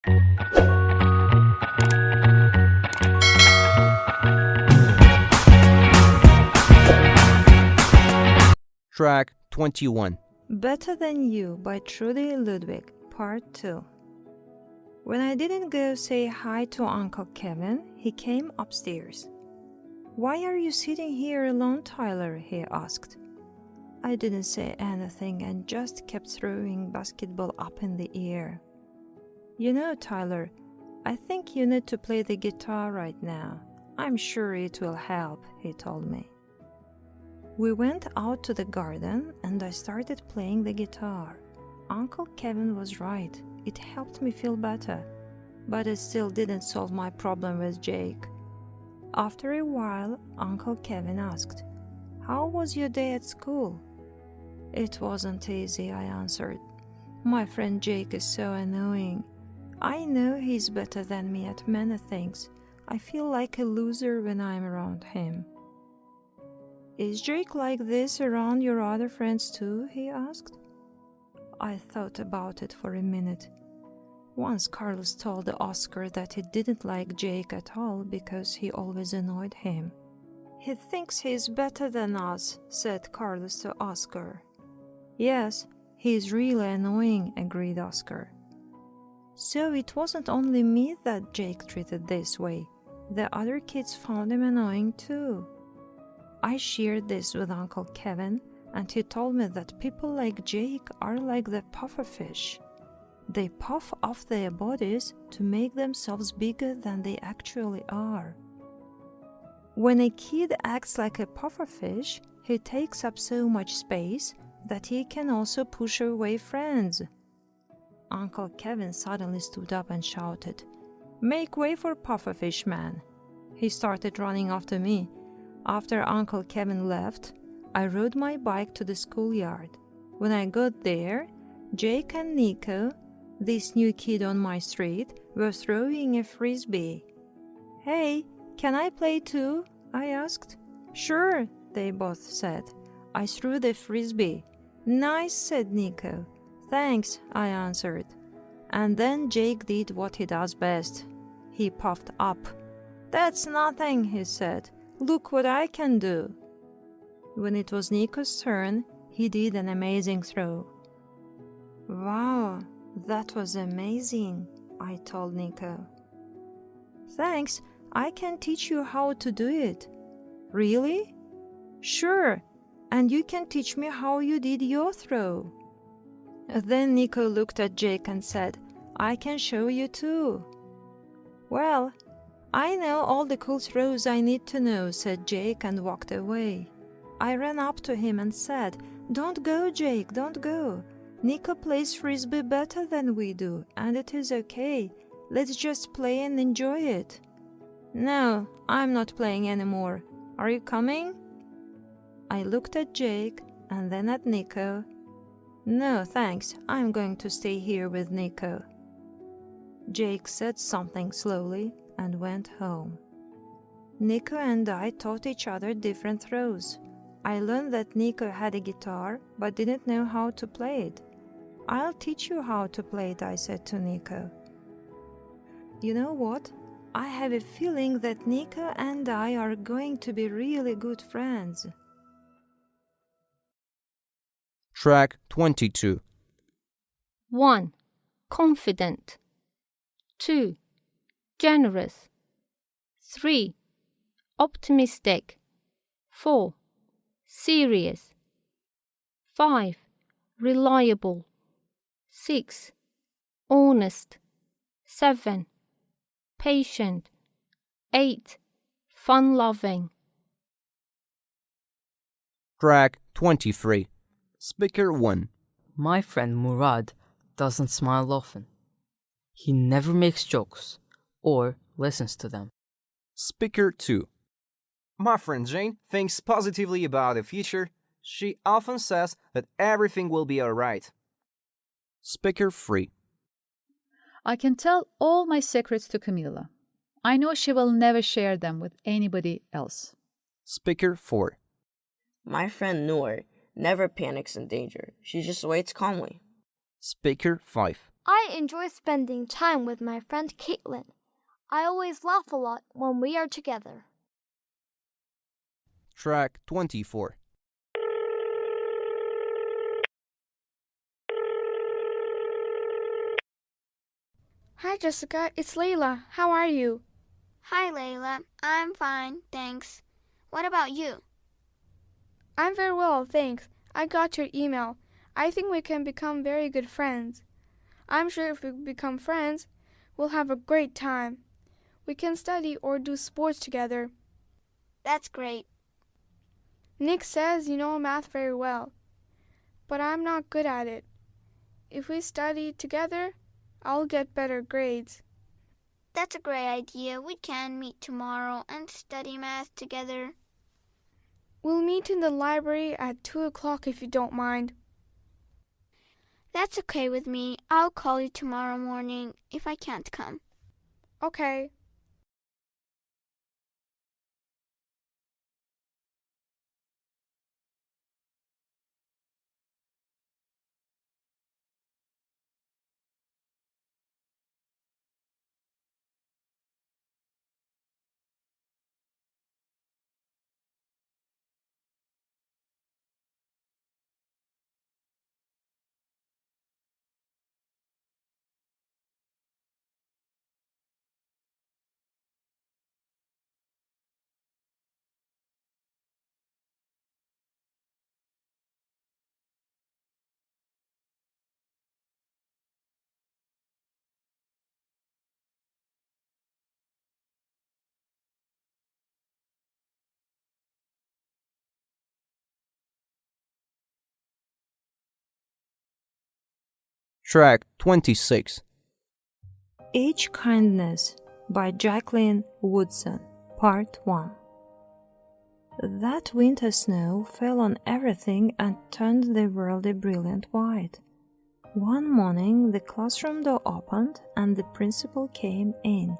Track 21. Better Than You by Trudy Ludwig, Part 2. When I didn't go say hi to Uncle Kevin, he came upstairs. "Why are you sitting here alone, Tyler?" he asked. I didn't say anything and just kept throwing basketball up in the air. "You know, Tyler, I think you need to play the guitar right now. I'm sure it will help," he told me. We went out to the garden and I started playing the guitar. Uncle Kevin was right. It helped me feel better, but it still didn't solve my problem with Jake. After a while, Uncle Kevin asked, "How was your day at school?" "It wasn't easy," I answered. "My friend Jake is so annoying. I know he's better than me at many things. I feel like a loser when I'm around him." "Is Jake like this around your other friends too?" he asked. I thought about it for a minute. Once Carlos told Oscar that he didn't like Jake at all because he always annoyed him. "He thinks he's better than us," said Carlos to Oscar. "Yes, he's really annoying," agreed Oscar. So it wasn't only me that Jake treated this way. The other kids found him annoying too. I shared this with Uncle Kevin, and he told me that people like Jake are like the pufferfish. They puff off their bodies to make themselves bigger than they actually are. When a kid acts like a pufferfish, he takes up so much space that he can also push away friends. Uncle Kevin suddenly stood up and shouted, "Make way for pufferfish man." He started running after me. After Uncle Kevin left, I rode my bike to the schoolyard. When I got there, Jake and Nico, this new kid on my street, were throwing a frisbee. "Hey, can I play too?" I asked. "Sure," they both said. I threw the frisbee. "Nice," said Nico. "Thanks," I answered. And then Jake did what he does best. He puffed up. "That's nothing," he said. "Look what I can do." When it was Nico's turn, he did an amazing throw. "Wow, that was amazing," I told Nico. "Thanks, I can teach you how to do it." "Really?" "Sure, and you can teach me how you did your throw." Then Nico looked at Jake and said, "I can show you too." "Well, I know all the cool throws I need to know," said Jake and walked away. I ran up to him and said, "Don't go, Jake, don't go. Nico plays frisbee better than we do, and it is okay. Let's just play and enjoy it." "No, I'm not playing anymore. Are you coming?" I looked at Jake and then at Nico. "No, thanks. I'm going to stay here with Nico." Jake said something slowly and went home. Nico and I taught each other different throws. I learned that Nico had a guitar but didn't know how to play it. "I'll teach you how to play it," I said to Nico. You know what? I have a feeling that Nico and I are going to be really good friends. Track 22. 1. Confident. 2. Generous. 3. Optimistic. 4. Serious. 5. Reliable. 6. Honest. 7. Patient. 8. Fun-loving. Track 23. Speaker 1. My friend Murad doesn't smile often. He never makes jokes or listens to them. Speaker 2. My friend Jane thinks positively about the future. She often says that everything will be alright. Speaker 3. I can tell all my secrets to Camila. I know she will never share them with anybody else. Speaker 4. My friend Noor never panics in danger. She just waits calmly. Speaker 5. I enjoy spending time with my friend Caitlin. I always laugh a lot when we are together. Track 24. Hi Jessica, it's Layla. How are you? Hi Layla, I'm fine, thanks. What about you? I'm very well, thanks. I got your email. I think we can become very good friends. I'm sure if we become friends, we'll have a great time. We can study or do sports together. That's great. Nick says you know math very well, but I'm not good at it. If we study together, I'll get better grades. That's a great idea. We can meet tomorrow and study math together. We'll meet in the library at 2 o'clock if you don't mind. That's okay with me. I'll call you tomorrow morning if I can't come. Okay. Track 26. Each Kindness by Jacqueline Woodson, Part 1. That winter snow fell on everything and turned the world a brilliant white. One morning the classroom door opened and the principal came in.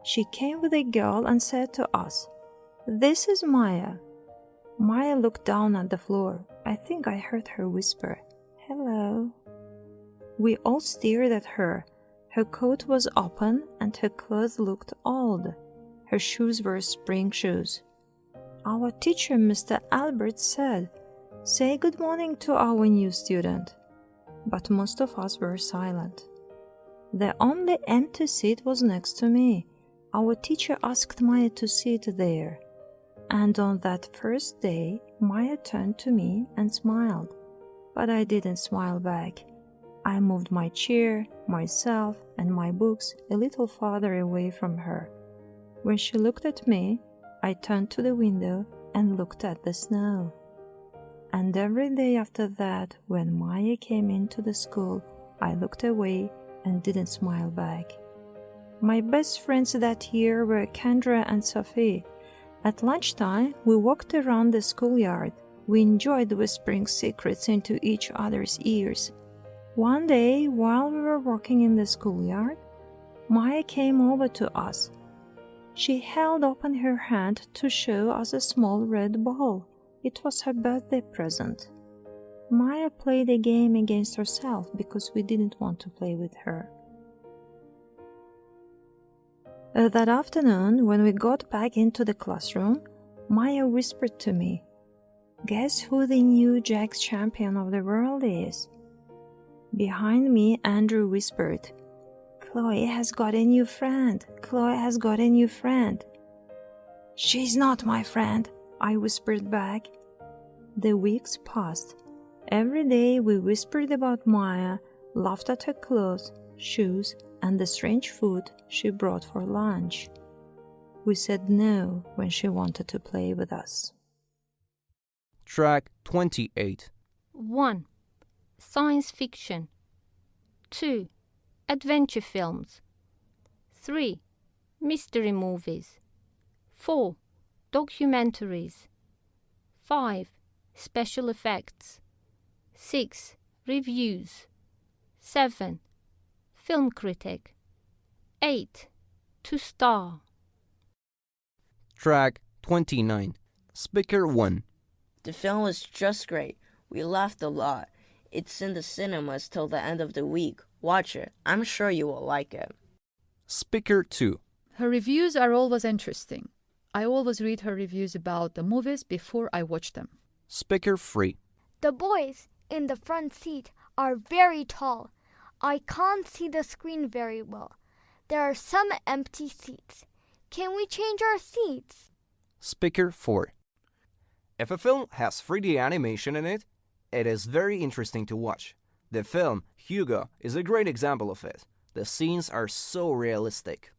She came with a girl and said to us, "This is Maya." Maya looked down at the floor. I think I heard her whisper, "Hello." We all stared at her. Her coat was open and her clothes looked old. Her shoes were spring shoes. Our teacher, Mr. Albert, said, "Say good morning to our new student." But most of us were silent. The only empty seat was next to me. Our teacher asked Maya to sit there. And on that first day, Maya turned to me and smiled. But I didn't smile back. I moved my chair, myself, and my books a little farther away from her. When she looked at me, I turned to the window and looked at the snow. And every day after that, when Maya came into the school, I looked away and didn't smile back. My best friends that year were Kendra and Sophie. At lunchtime, we walked around the schoolyard. We enjoyed whispering secrets into each other's ears. One day, while we were walking in the schoolyard, Maya came over to us. She held open her hand to show us a small red ball. It was her birthday present. Maya played a game against herself because we didn't want to play with her. That afternoon, when we got back into the classroom, Maya whispered to me, "Guess who the new Jack's champion of the world is?" Behind me, Andrew whispered, "Chloe has got a new friend. Chloe has got a new friend." "She's not my friend," I whispered back. The weeks passed. Every day we whispered about Maya, laughed at her clothes, shoes, and the strange food she brought for lunch. We said no when she wanted to play with us. Track 28. 1. Science fiction. 2. Adventure films. 3. Mystery movies. 4. Documentaries. 5. Special effects. 6. Reviews. 7. Film critic. 8. To star. Track 29. Speaker 1. The film is just great. We laughed a lot. It's in the cinemas till the end of the week. Watch it. I'm sure you will like it. Speaker 2. Her reviews are always interesting. I always read her reviews about the movies before I watch them. Speaker 3. The boys in the front seat are very tall. I can't see the screen very well. There are some empty seats. Can we change our seats? Speaker 4. If a film has 3D animation in it, it is very interesting to watch. The film Hugo is a great example of it. The scenes are so realistic.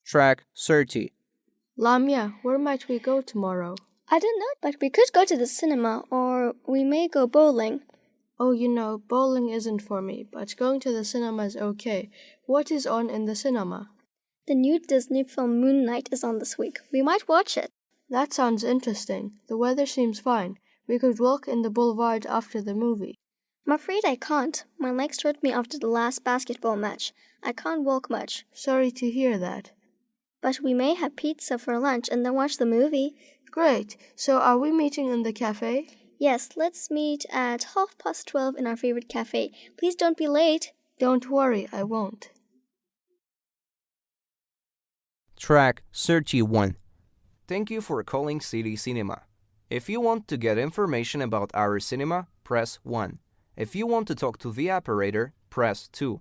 Track 30. Lamia, where might we go tomorrow? I don't know, but we could go to the cinema or we may go bowling. Oh, you know, bowling isn't for me, but going to the cinema is okay. What is on in the cinema? The new Disney film Moon Knight is on this week. We might watch it. That sounds interesting. The weather seems fine. We could walk in the boulevard after the movie. I'm afraid I can't. My legs hurt me after the last basketball match. I can't walk much. Sorry to hear that. But we may have pizza for lunch and then watch the movie. Great. So are we meeting in the cafe? Yes, let's meet at 12:30 in our favorite cafe. Please don't be late. Don't worry, I won't. Track 31. Thank you for calling City Cinema. If you want to get information about our cinema, press 1. If you want to talk to the operator, press 2.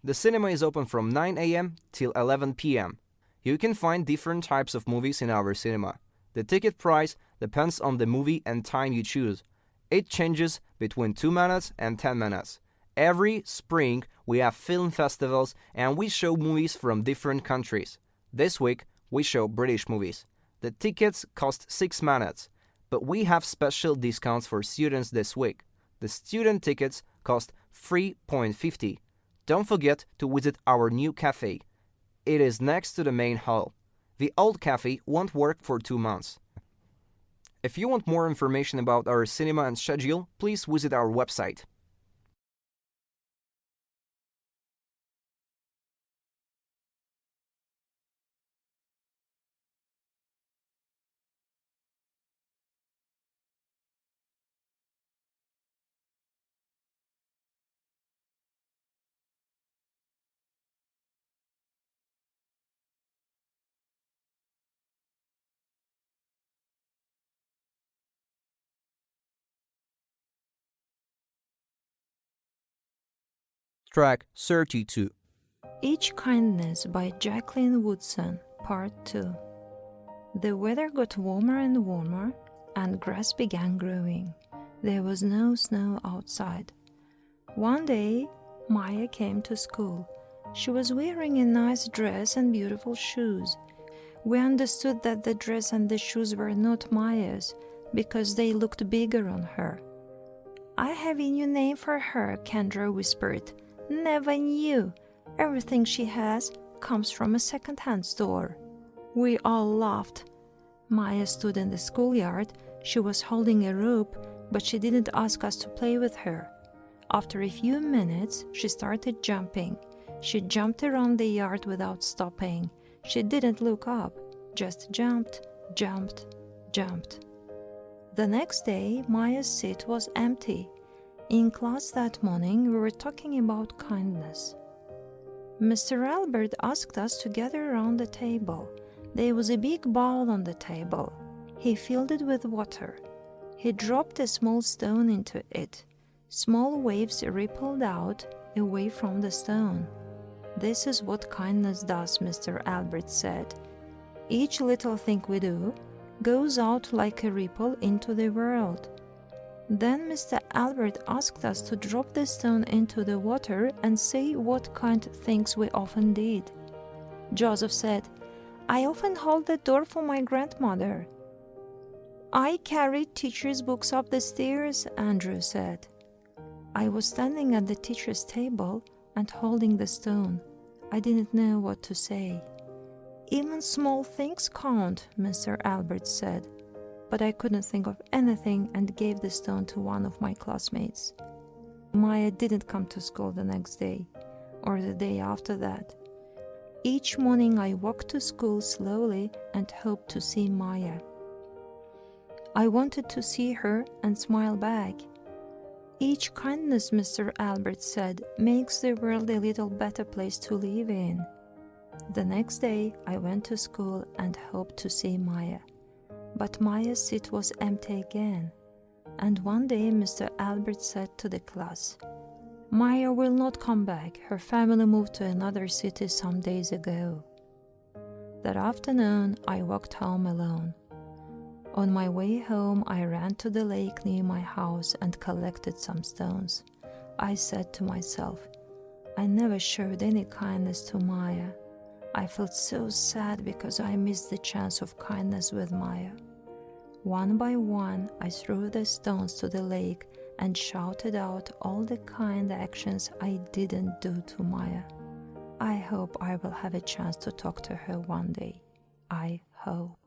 The cinema is open from 9 a.m. till 11 p.m. You can find different types of movies in our cinema. The ticket price depends on the movie and time you choose. It changes between 2 minutes and 10 minutes. Every spring, we have film festivals and we show movies from different countries. This week, we show British movies. The tickets cost 6 minutes, but we have special discounts for students this week. The student tickets cost 3.50. Don't forget to visit our new cafe. It is next to the main hall. The old cafe won't work for 2 months. If you want more information about our cinema and schedule, please visit our website. Track 32. Each Kindness by Jacqueline Woodson, Part 2. The weather got warmer and warmer, and grass began growing. There was no snow outside. One day, Maya came to school. She was wearing a nice dress and beautiful shoes. We understood that the dress and the shoes were not Maya's because they looked bigger on her. "I have a new name for her," Kendra whispered. "Never knew. Everything she has comes from a second-hand store." We all laughed. Maya stood in the schoolyard. She was holding a rope, but she didn't ask us to play with her. After a few minutes, she started jumping. She jumped around the yard without stopping. She didn't look up, just jumped, jumped, jumped. The next day, Maya's seat was empty. In class that morning, we were talking about kindness. Mr. Albert asked us to gather around the table. There was a big bowl on the table. He filled it with water. He dropped a small stone into it. Small waves rippled out away from the stone. "This is what kindness does," Mr. Albert said. "Each little thing we do goes out like a ripple into the world." Then Mr. Albert asked us to drop the stone into the water and say what kind of things we often did. Joseph said, "I often hold the door for my grandmother." "I carried teacher's books up the stairs," Andrew said. I was standing at the teacher's table and holding the stone. I didn't know what to say. "Even small things count," Mr. Albert said. But I couldn't think of anything and gave the stone to one of my classmates. Maya didn't come to school the next day, or the day after that. Each morning I walked to school slowly and hoped to see Maya. I wanted to see her and smile back. Each kindness, Mr. Albert said, makes the world a little better place to live in. The next day, I went to school and hoped to see Maya. But Maya's seat was empty again. And one day, Mr. Albert said to the class, Maya will not come back. Her family moved to another city some days ago. That afternoon, I walked home alone. On my way home, I ran to the lake near my house and collected some stones. I said to myself, I never showed any kindness to Maya. I felt so sad because I missed the chance of kindness with Maya. One by one, I threw the stones to the lake and shouted out all the kind actions I didn't do to Maya. I hope I will have a chance to talk to her one day. I hope.